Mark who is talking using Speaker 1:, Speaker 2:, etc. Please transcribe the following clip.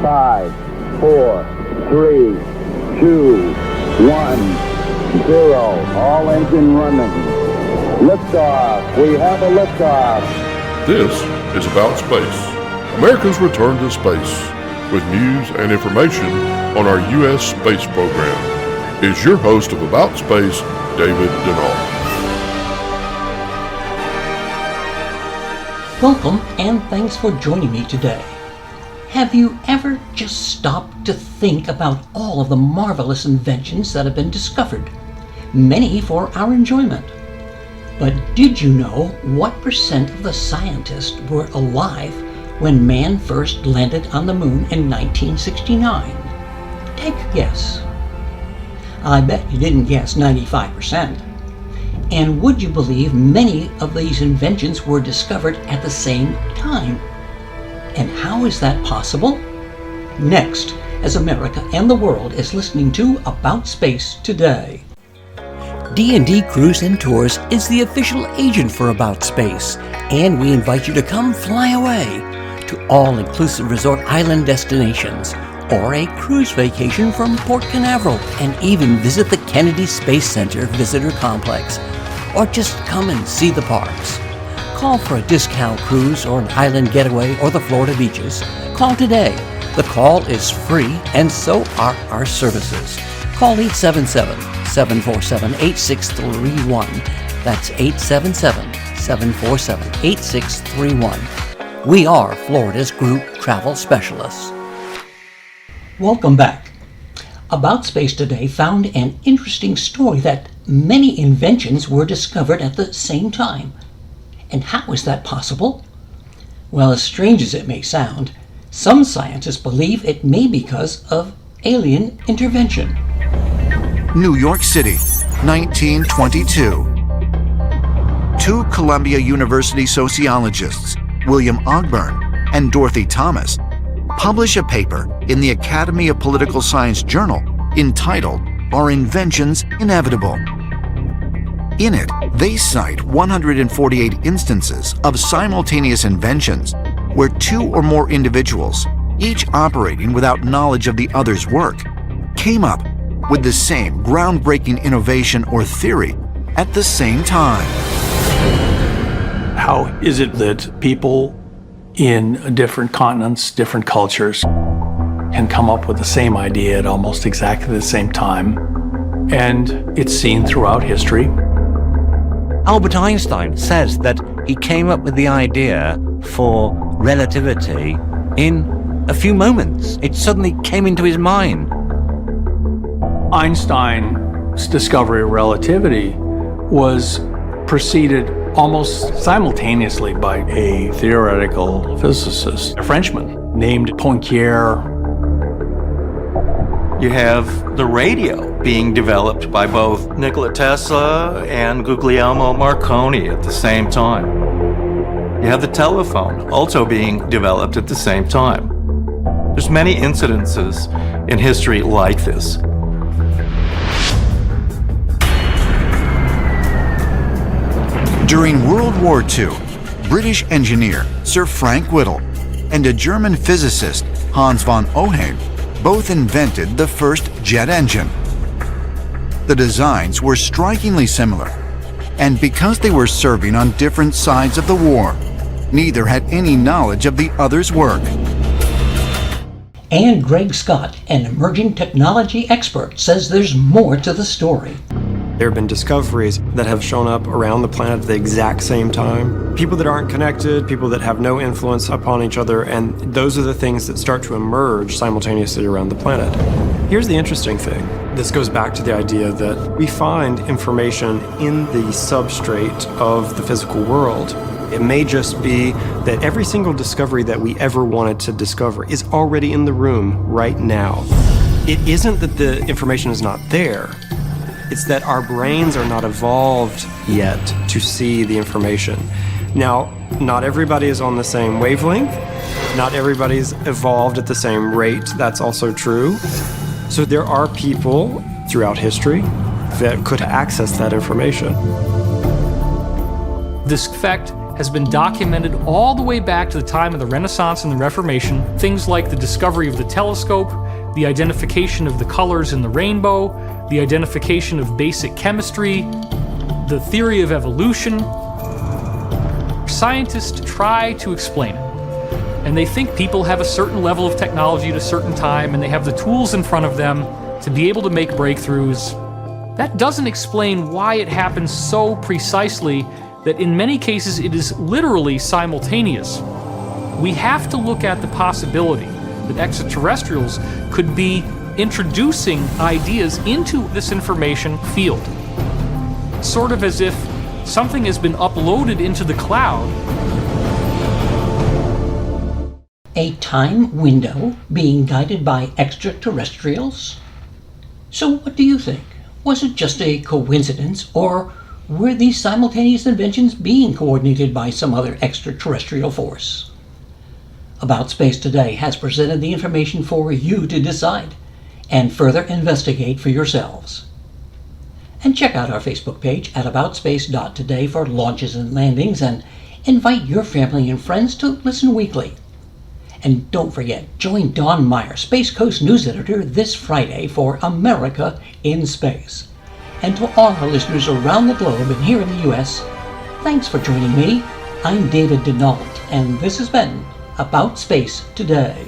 Speaker 1: 5, 4, 3, 2, 1, 0. All engine running. Liftoff. We have a liftoff.
Speaker 2: This is About Space, America's return to space, with news and information on our U.S. space program. Is your host of About Space, David Denault.
Speaker 3: Welcome, and thanks for joining me today. Have you ever just stopped to think about all of the marvelous inventions that have been discovered, many for our enjoyment? But did you know what percent of the scientists were alive when man first landed on the moon in 1969? Take a guess. I bet you didn't guess 95%. And would you believe many of these inventions were discovered at the same time? And how is that possible? Next, as America and the world is listening to About Space Today. D&D Cruise and Tours is the official agent for About Space, and we invite you to come fly away to all-inclusive resort island destinations, or a cruise vacation from Port Canaveral, and even visit the Kennedy Space Center Visitor Complex, or just come and see the parks. Call for a discount cruise or an island getaway or the Florida beaches. Call today. The call is free, and so are our services. Call 877-747-8631. That's 877-747-8631. We are Florida's group travel specialists. Welcome back. About Space Today found an interesting story that many inventions were discovered at the same time. And how is that possible? Well, as strange as it may sound, some scientists believe it may be because of alien intervention.
Speaker 4: New York City, 1922. Two Columbia University sociologists, William Ogburn and Dorothy Thomas, publish a paper in the Academy of Political Science Journal entitled, "Are Inventions Inevitable?" In it, they cite 148 instances of simultaneous inventions where two or more individuals, each operating without knowledge of the other's work, came up with the same groundbreaking innovation or theory at the same time.
Speaker 5: How is it that people in different continents, different cultures, can come up with the same idea at almost exactly the same time? And it's seen throughout history.
Speaker 6: Albert Einstein says that he came up with the idea for relativity in a few moments. It suddenly came into his mind.
Speaker 5: Einstein's discovery of relativity was preceded almost simultaneously by a theoretical physicist, a Frenchman named Poincare.
Speaker 7: You have the radio being developed by both Nikola Tesla and Guglielmo Marconi at the same time. You have the telephone also being developed at the same time. There's many incidences in history like this.
Speaker 4: During World War II, British engineer Sir Frank Whittle and a German physicist, Hans von Ohain, both invented the first jet engine. The designs were strikingly similar, and because they were serving on different sides of the war, neither had any knowledge of the other's work.
Speaker 3: And Greg Scott, an emerging technology expert, says there's more to the story.
Speaker 8: There have been discoveries that have shown up around the planet at the exact same time. People that aren't connected, people that have no influence upon each other, and those are the things that start to emerge simultaneously around the planet. Here's the interesting thing. This goes back to the idea that we find information in the substrate of the physical world. It may just be that every single discovery that we ever wanted to discover is already in the room right now. It isn't that the information is not there. It's that our brains are not evolved yet to see the information. Now, not everybody is on the same wavelength. Not everybody's evolved at the same rate. That's also true. So there are people throughout history that could access that information.
Speaker 5: This fact
Speaker 9: has been documented all the way back to the time of the Renaissance and the Reformation. Things like the discovery of the telescope, the identification of the colors in the rainbow, the identification of basic chemistry, the theory of evolution. Scientists try to explain it. And they think people have a certain level of technology at a certain time, and they have the tools in front of them to be able to make breakthroughs. That doesn't explain why it happens so precisely that in many cases it is literally simultaneous. We have to look at the possibility that extraterrestrials could be introducing ideas into this information field. Sort of as if something has been uploaded into the cloud.
Speaker 3: A time window being guided by extraterrestrials? So what do you think? Was it just a coincidence, or were these simultaneous inventions being coordinated by some other extraterrestrial force? About Space Today has presented the information for you to decide and further investigate for yourselves. And check out our Facebook page at aboutspace.today for launches and landings, and invite your family and friends to listen weekly. And don't forget, join Don Meyer, Space Coast News Editor, this Friday for America in Space. And to all our listeners around the globe and here in the U.S., thanks for joining me. I'm David Denault, and this has been About Space Today.